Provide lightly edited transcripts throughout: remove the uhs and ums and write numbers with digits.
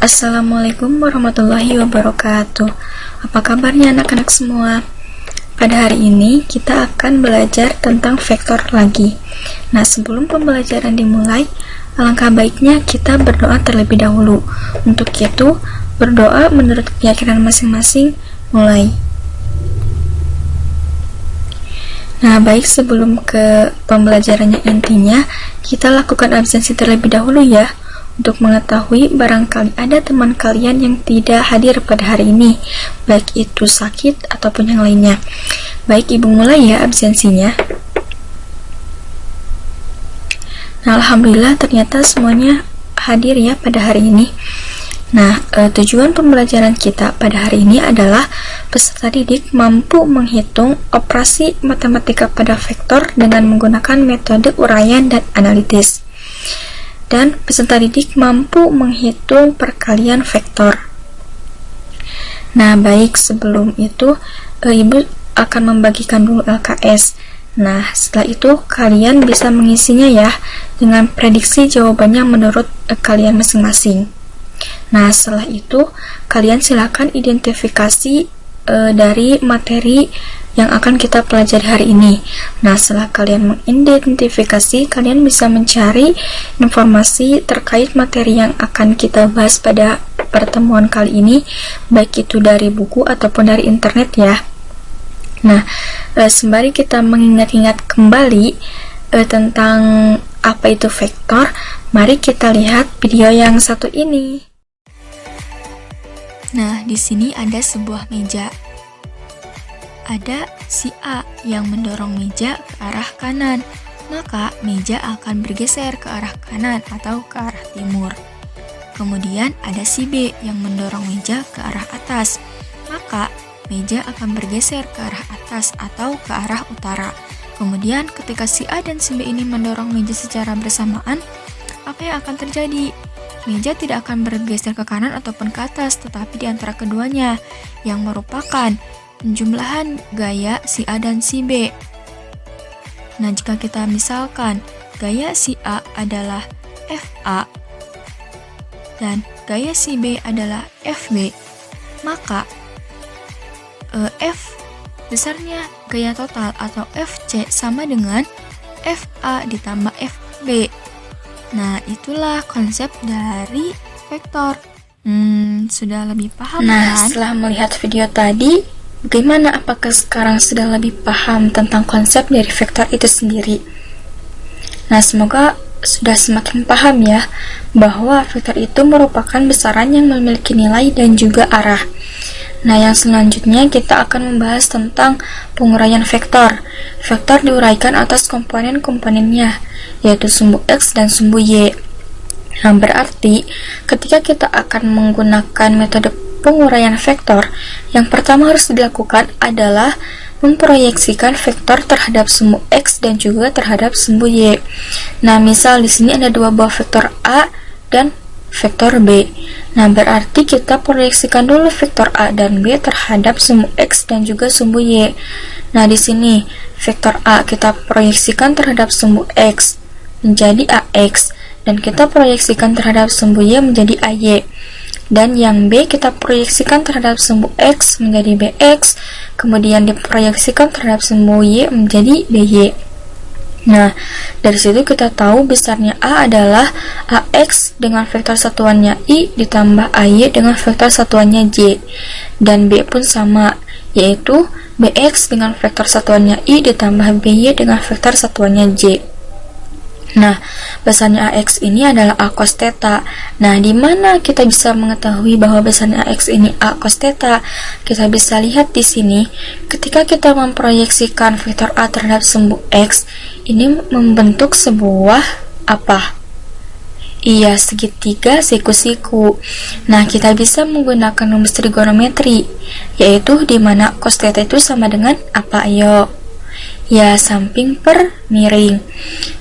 Assalamualaikum warahmatullahi wabarakatuh. Apa kabarnya anak-anak semua? Pada hari ini kita akan belajar tentang vektor lagi. Nah, sebelum pembelajaran dimulai, alangkah baiknya kita berdoa terlebih dahulu. Untuk itu, berdoa menurut keyakinan masing-masing. Mulai. Nah, baik, sebelum ke pembelajarannya intinya, kita lakukan absensi terlebih dahulu ya. Untuk mengetahui barangkali ada teman kalian yang tidak hadir pada hari ini, baik itu sakit ataupun yang lainnya. Baik, Ibu mulai ya absensinya. Nah, alhamdulillah ternyata semuanya hadir ya pada hari ini. Nah, tujuan pembelajaran kita pada hari ini adalah peserta didik mampu menghitung operasi matematika pada vektor dengan menggunakan metode uraian dan analitis. Dan peserta didik mampu menghitung perkalian vektor. Nah, baik, sebelum itu Ibu akan membagikan dulu LKS. Nah, setelah itu kalian bisa mengisinya ya dengan prediksi jawabannya menurut kalian masing-masing. Nah, setelah itu kalian silakan identifikasi dari materi yang akan kita pelajari hari ini. Nah, setelah kalian mengidentifikasi, kalian bisa mencari informasi terkait materi yang akan kita bahas pada pertemuan kali ini, baik itu dari buku ataupun dari internet ya. Nah, sembari kita mengingat-ingat kembali tentang apa itu vektor, mari kita lihat video yang satu ini. Nah, di sini ada sebuah meja. Ada si A yang mendorong meja ke arah kanan, maka meja akan bergeser ke arah kanan atau ke arah timur. Kemudian ada si B yang mendorong meja ke arah atas, maka meja akan bergeser ke arah atas atau ke arah utara. Kemudian ketika si A dan si B ini mendorong meja secara bersamaan, apa yang akan terjadi? Meja tidak akan bergeser ke kanan ataupun ke atas, tetapi di antara keduanya, yang merupakan penjumlahan gaya si A dan si B. Nah, jika kita misalkan gaya si A adalah FA dan gaya si B adalah FB, maka F besarnya gaya total atau FC sama dengan FA ditambah FB. Nah, itulah konsep dari vektor. Sudah lebih paham Nah, kan? setelah melihat video tadi, bagaimana, apakah sekarang sudah lebih paham tentang konsep dari vektor itu sendiri? Nah, semoga sudah semakin paham ya, bahwa vektor itu merupakan besaran yang memiliki nilai dan juga arah. Nah, yang selanjutnya kita akan membahas tentang penguraian vektor. Vektor diuraikan atas komponen-komponennya, yaitu sumbu X dan sumbu Y. Nah, berarti ketika kita akan menggunakan metode penguraian vektor, yang pertama harus dilakukan adalah memproyeksikan vektor terhadap sumbu X dan juga terhadap sumbu Y. Nah, misal di sini ada dua buah vektor A dan vektor B. Nah, berarti kita proyeksikan dulu vektor A dan B terhadap sumbu X dan juga sumbu Y. Nah, di sini vektor A kita proyeksikan terhadap sumbu X menjadi AX, dan kita proyeksikan terhadap sumbu Y menjadi AY. Dan yang B kita proyeksikan terhadap sumbu X menjadi BX, kemudian diproyeksikan terhadap sumbu Y menjadi BY. Nah, dari situ kita tahu besarnya A adalah AX dengan vektor satuannya I ditambah AY dengan vektor satuannya J. Dan B pun sama, yaitu BX dengan vektor satuannya I ditambah BY dengan vektor satuannya J. Nah, besarnya AX ini adalah A cos theta. Nah, di mana kita bisa mengetahui bahwa besarnya AX ini A cos theta? Kita bisa lihat di sini, ketika kita memproyeksikan vektor A terhadap sumbu X, ini membentuk sebuah apa? Iya, segitiga siku-siku. Nah, kita bisa menggunakan rumus trigonometri, yaitu di mana cos theta itu sama dengan apa? Ayo. Ya, samping per miring.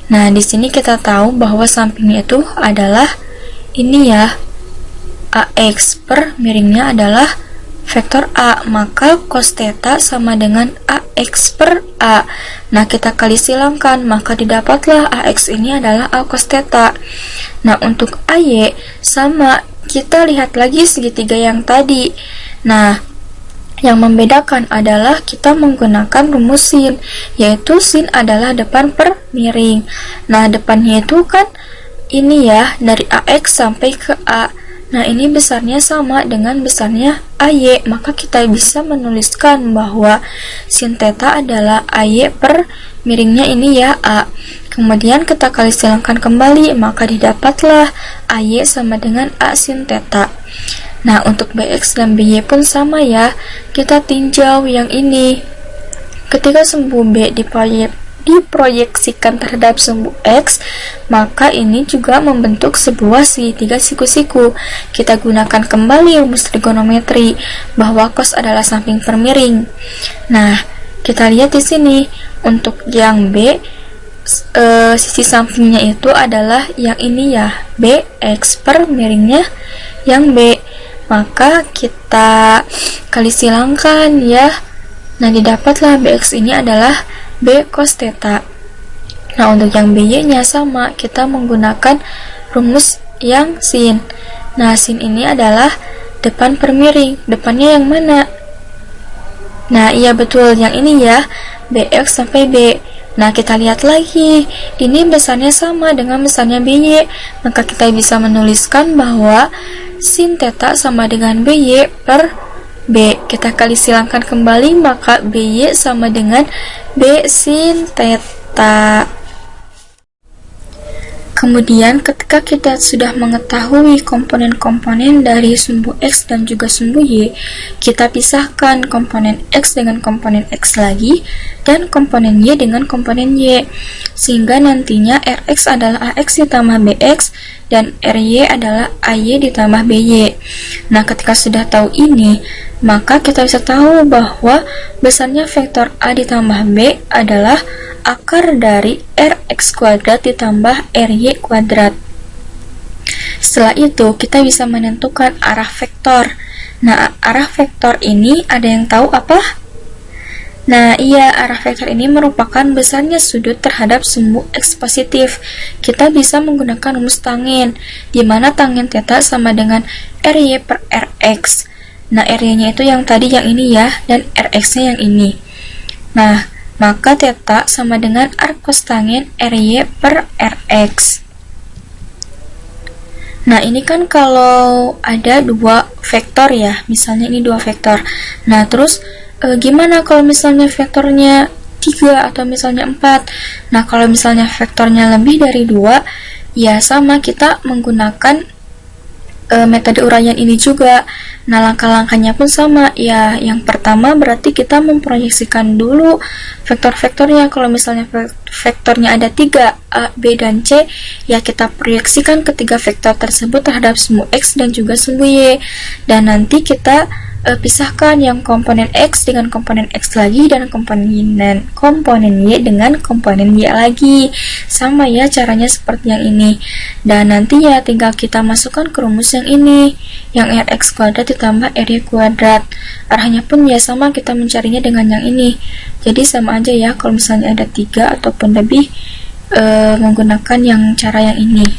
Nah, di sini kita tahu bahwa sampingnya itu adalah ini ya, AX per miringnya adalah vektor A, maka cos theta sama dengan AX per A. Nah, kita kali silangkan, maka didapatlah AX ini adalah A cos theta. Nah, untuk AY sama kita lihat lagi segitiga yang tadi. Nah, yang membedakan adalah kita menggunakan rumus sin, yaitu sin adalah depan per miring. Nah, depannya itu kan ini ya, dari AX sampai ke A. Nah, ini besarnya sama dengan besarnya AY, maka kita bisa menuliskan bahwa sin theta adalah AY per miringnya ini ya, A. Kemudian kita kali silangkan kembali, maka didapatlah AY sama dengan A sin theta. Nah, untuk BX dan BY pun sama ya, kita tinjau yang ini. Ketika sumbu B diproyeksikan terhadap sumbu X, maka ini juga membentuk sebuah segitiga siku-siku. Kita gunakan kembali rumus trigonometri, bahwa cos adalah samping per miring. Nah, kita lihat di sini, untuk yang B, sisi sampingnya itu adalah yang ini ya, BX per miringnya yang B. Maka kita kali silangkan ya. Nah, didapatlah BX ini adalah B cos theta. Nah, untuk yang BY nya sama, kita menggunakan rumus yang sin. Nah, sin ini adalah depan per miring. Depannya yang mana? Nah, iya betul, yang ini ya, BX sampai B. Nah, kita lihat lagi, ini besarnya sama dengan besarnya BY, maka kita bisa menuliskan bahwa sin theta sama dengan BY per B. Kita kali silangkan kembali, maka BY sama dengan B sin theta. Kemudian ketika kita sudah mengetahui komponen-komponen dari sumbu X dan juga sumbu Y, kita pisahkan komponen X dengan komponen X lagi, dan komponen Y dengan komponen Y, sehingga nantinya Rx adalah Ax ditambah Bx, dan Ry adalah Ay ditambah By. Nah, ketika sudah tahu ini, maka kita bisa tahu bahwa besarnya vektor A ditambah B adalah akar dari Rx kuadrat ditambah Ry kuadrat. Setelah itu, kita bisa menentukan arah vektor. Nah, arah vektor ini ada yang tahu apa? Nah, iya, arah vektor ini merupakan besarnya sudut terhadap sumbu X positif. Kita bisa menggunakan rumus tangen, di mana tangen theta sama dengan Ry per Rx. Nah, Ry-nya itu yang tadi, yang ini ya, dan Rx-nya yang ini. Nah, maka theta sama dengan arc cos tangen Ry per Rx. Nah, ini kan kalau ada dua vektor ya, misalnya ini dua vektor. Nah, terus gimana kalau misalnya vektornya 3 atau misalnya 4? Nah, kalau misalnya vektornya lebih dari 2, ya sama, kita menggunakan metode uraian ini juga. Nah, langkah-langkahnya pun sama ya. Yang pertama berarti kita memproyeksikan dulu vektor-vektornya. Kalau misalnya vektornya ada 3, A, B, dan C, ya kita proyeksikan ketiga vektor tersebut terhadap sumbu X dan juga sumbu Y, dan nanti kita pisahkan yang komponen X dengan komponen X lagi, dan komponen Y dengan komponen Y lagi. Sama ya caranya seperti yang ini. Dan nanti ya tinggal kita masukkan ke rumus yang ini, yang Rx kuadrat ditambah Ry kuadrat. Arahnya pun ya sama, kita mencarinya dengan yang ini. Jadi sama aja ya, kalau misalnya ada 3 ataupun lebih, menggunakan yang cara yang ini.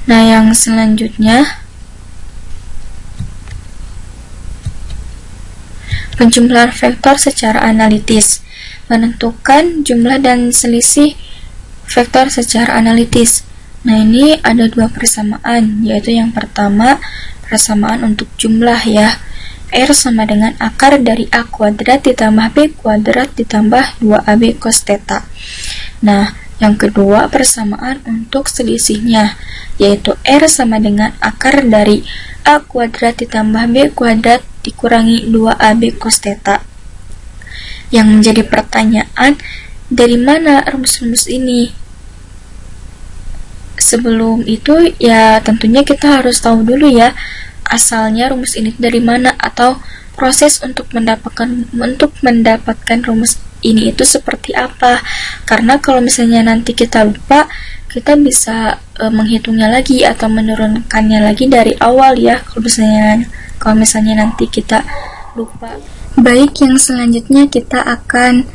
Nah, yang selanjutnya, penjumlahan vektor secara analitis. Menentukan jumlah dan selisih vektor secara analitis. Nah, ini ada dua persamaan, yaitu yang pertama persamaan untuk jumlah ya. R sama dengan akar dari A kuadrat ditambah B kuadrat ditambah 2AB cos theta. Nah, yang kedua persamaan untuk selisihnya, yaitu R sama dengan akar dari A kuadrat ditambah B kuadrat dikurangi 2AB cos theta. Yang menjadi pertanyaan, dari mana rumus-rumus ini? Sebelum itu ya tentunya kita harus tahu dulu ya, asalnya rumus ini dari mana, atau proses untuk mendapatkan rumus ini itu seperti apa. Karena kalau misalnya nanti kita lupa, kita bisa menghitungnya lagi atau menurunkannya lagi dari awal ya, kalau misalnya nanti kita lupa. Baik, yang selanjutnya kita akan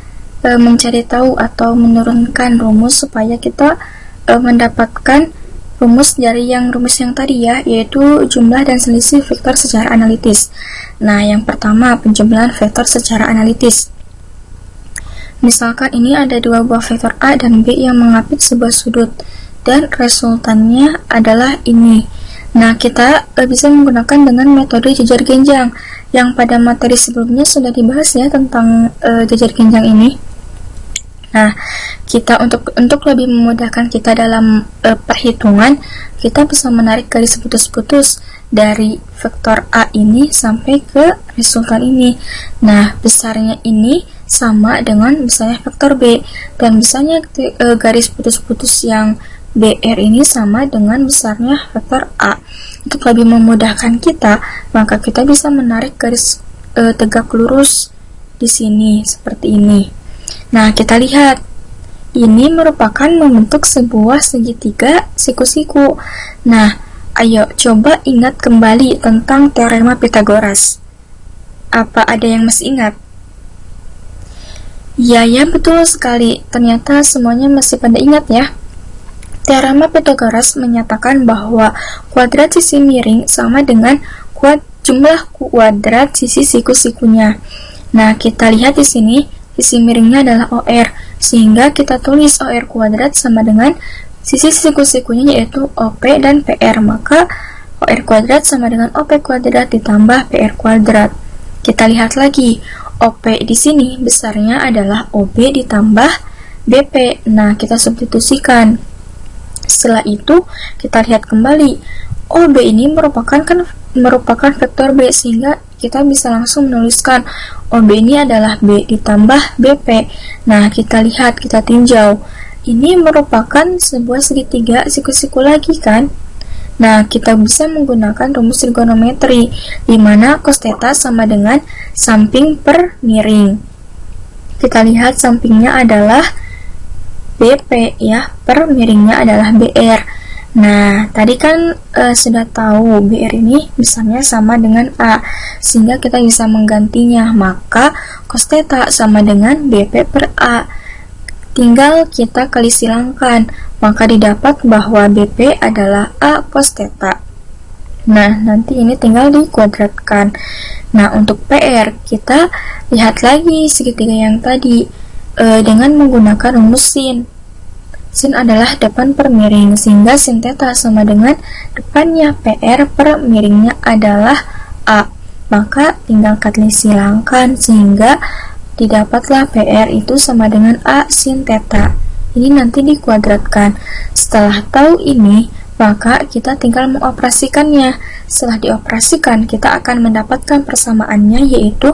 mencari tahu atau menurunkan rumus supaya kita mendapatkan rumus yang tadi ya, yaitu jumlah dan selisih vektor secara analitis. Nah, yang pertama, penjumlahan vektor secara analitis. Misalkan ini ada dua buah vektor A dan B yang mengapit sebuah sudut, dan resultannya adalah ini. Nah, kita bisa menggunakan dengan metode jejar genjang, yang pada materi sebelumnya sudah dibahas ya tentang jejar genjang ini. Nah, kita untuk lebih memudahkan kita dalam perhitungan, kita bisa menarik garis putus-putus dari vektor A ini sampai ke resultan ini. Nah, besarnya ini sama dengan besarnya vektor B, dan besarnya garis putus-putus yang BR ini sama dengan besarnya vektor A. Untuk lebih memudahkan kita, maka kita bisa menarik garis tegak lurus di sini seperti ini. Nah, kita lihat, ini merupakan membentuk sebuah segitiga siku-siku. Nah, ayo coba ingat kembali tentang teorema Pythagoras. Apa ada yang masih ingat? Ya, betul sekali. Ternyata semuanya masih pada ingat ya. Teorema Pythagoras menyatakan bahwa kuadrat sisi miring sama dengan jumlah kuadrat sisi siku-sikunya. Nah, kita lihat di sini, sisi miringnya adalah OR, sehingga kita tulis OR kuadrat sama dengan sisi siku-sikunya yaitu OP dan PR. Maka OR kuadrat sama dengan OP kuadrat ditambah PR kuadrat. Kita lihat lagi, OP di sini besarnya adalah OB ditambah BP. Nah, kita substitusikan. Setelah itu, kita lihat kembali, OB ini merupakan vektor B, sehingga kita bisa langsung menuliskan OB ini adalah B ditambah BP. Nah, kita lihat, kita tinjau. Ini merupakan sebuah segitiga siku-siku lagi kan? Nah, kita bisa menggunakan rumus trigonometri, di mana cos theta sama dengan samping per miring. Kita lihat sampingnya adalah BP ya, per miringnya adalah BR. Nah, tadi kan sudah tahu BR ini misalnya sama dengan A, sehingga kita bisa menggantinya. Maka cos theta sama dengan BP per A. Tinggal kita kali silangkan, maka didapat bahwa BP adalah A cos theta. Nah, nanti ini tinggal dikuadratkan. Nah, untuk PR, kita lihat lagi segitiga yang tadi dengan menggunakan rumus sin. Sin adalah depan per miring, sehingga sin theta sama dengan depannya PR per miringnya adalah A. Maka tinggal kali silangkan, sehingga didapatlah PR itu sama dengan A sin theta. Ini nanti dikuadratkan. Setelah tahu ini, maka kita tinggal mengoperasikannya. Setelah dioperasikan, kita akan mendapatkan persamaannya, yaitu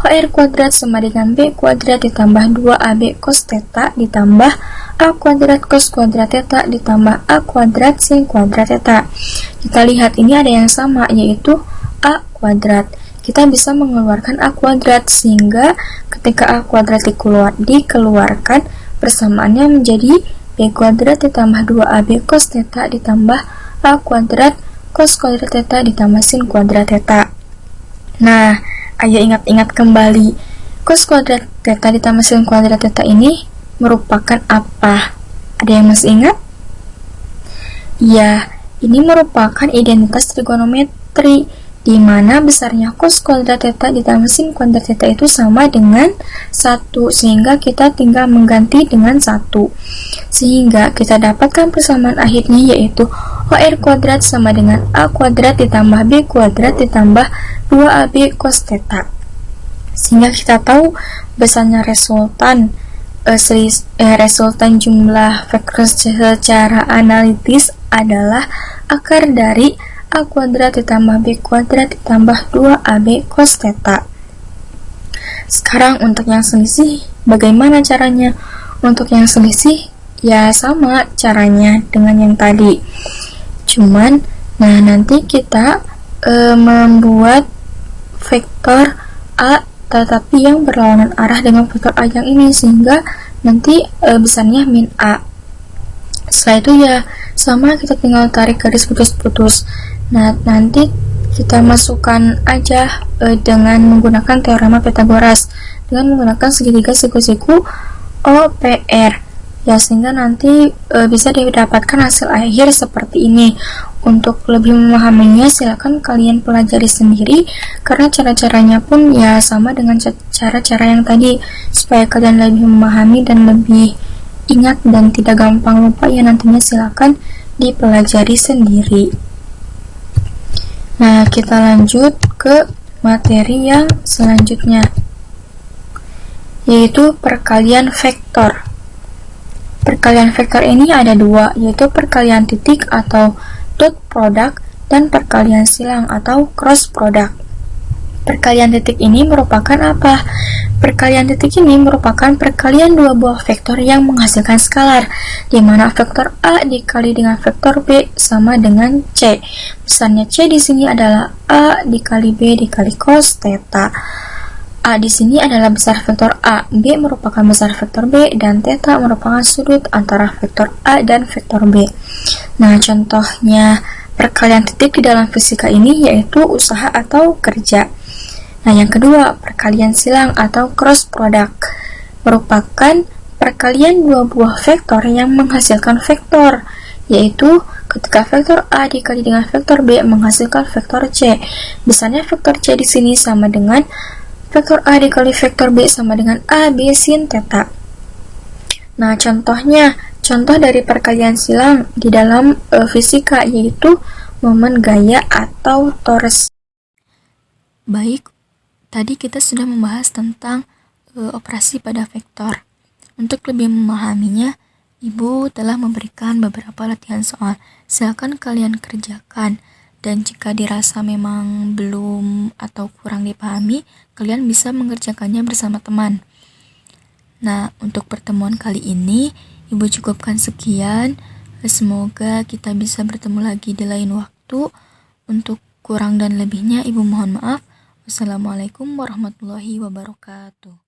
HR kuadrat sama dengan B kuadrat ditambah 2AB cos theta ditambah A kuadrat cos kuadrat theta ditambah A kuadrat sin kuadrat theta. Kita lihat ini ada yang sama, yaitu A kuadrat. Kita bisa mengeluarkan A kuadrat, sehingga ketika A kuadrat dikeluarkan, persamaannya menjadi B kuadrat ditambah 2AB cos theta ditambah A kuadrat cos kuadrat theta ditambah sin kuadrat theta. Nah, ayo ingat-ingat kembali, cos kuadrat theta ditambah sin kuadrat theta ini merupakan apa? Ada yang masih ingat? Ya, ini merupakan identitas trigonometri, di mana besarnya cos kuadrat theta ditambah sin kuadrat theta itu sama dengan 1, sehingga kita tinggal mengganti dengan 1. Sehingga kita dapatkan persamaan akhirnya, yaitu OR kuadrat sama dengan A kuadrat ditambah B kuadrat ditambah 2AB cos theta. Sehingga kita tahu besarnya resultan jumlah vektor secara analitis adalah akar dari A kuadrat ditambah B kuadrat ditambah 2AB cos theta. Sekarang untuk yang selisih, bagaimana caranya? Untuk yang selisih, ya sama caranya dengan yang tadi. Cuman, nah nanti kita membuat vektor A tetapi yang berlawanan arah dengan vektor A yang ini, sehingga nanti besarnya min A. Setelah itu ya sama, kita tinggal tarik garis putus-putus. Nah, nanti kita masukkan aja dengan menggunakan teorema Pythagoras, dengan menggunakan segitiga siku-siku OPR. ya, sehingga nanti bisa didapatkan hasil akhir seperti ini. Untuk lebih memahaminya silakan kalian pelajari sendiri, karena cara-caranya pun ya sama dengan cara-cara yang tadi, supaya kalian lebih memahami dan lebih ingat dan tidak gampang lupa ya, nantinya silakan dipelajari sendiri. Nah, kita lanjut ke materi yang selanjutnya, yaitu perkalian vektor. Perkalian vektor ini ada dua, yaitu perkalian titik atau dot product dan perkalian silang atau cross product. Perkalian titik ini merupakan apa? Perkalian titik ini merupakan perkalian dua buah vektor yang menghasilkan skalar, di mana vektor A dikali dengan vektor B sama dengan C. Besarnya C di sini adalah A dikali B dikali cos theta. A di sini adalah besar vektor A, B merupakan besar vektor B, dan theta merupakan sudut antara vektor A dan vektor B. Nah, contohnya perkalian titik di dalam fisika ini yaitu usaha atau kerja. Nah, yang kedua, perkalian silang atau cross product merupakan perkalian dua buah vektor yang menghasilkan vektor, yaitu ketika vektor A dikali dengan vektor B menghasilkan vektor C. Besarnya vektor C di sini sama dengan vektor A dikali vektor B sama dengan A B sin theta. Nah, contoh dari perkalian silang di dalam fisika yaitu momen gaya atau torus. Baik, tadi kita sudah membahas tentang operasi pada vektor. Untuk lebih memahaminya, Ibu telah memberikan beberapa latihan soal. Silakan kalian kerjakan, dan jika dirasa memang belum atau kurang dipahami, kalian bisa mengerjakannya bersama teman. Nah, untuk pertemuan kali ini, Ibu cukupkan sekian. Semoga kita bisa bertemu lagi di lain waktu. Untuk kurang dan lebihnya, Ibu mohon maaf. Wassalamualaikum warahmatullahi wabarakatuh.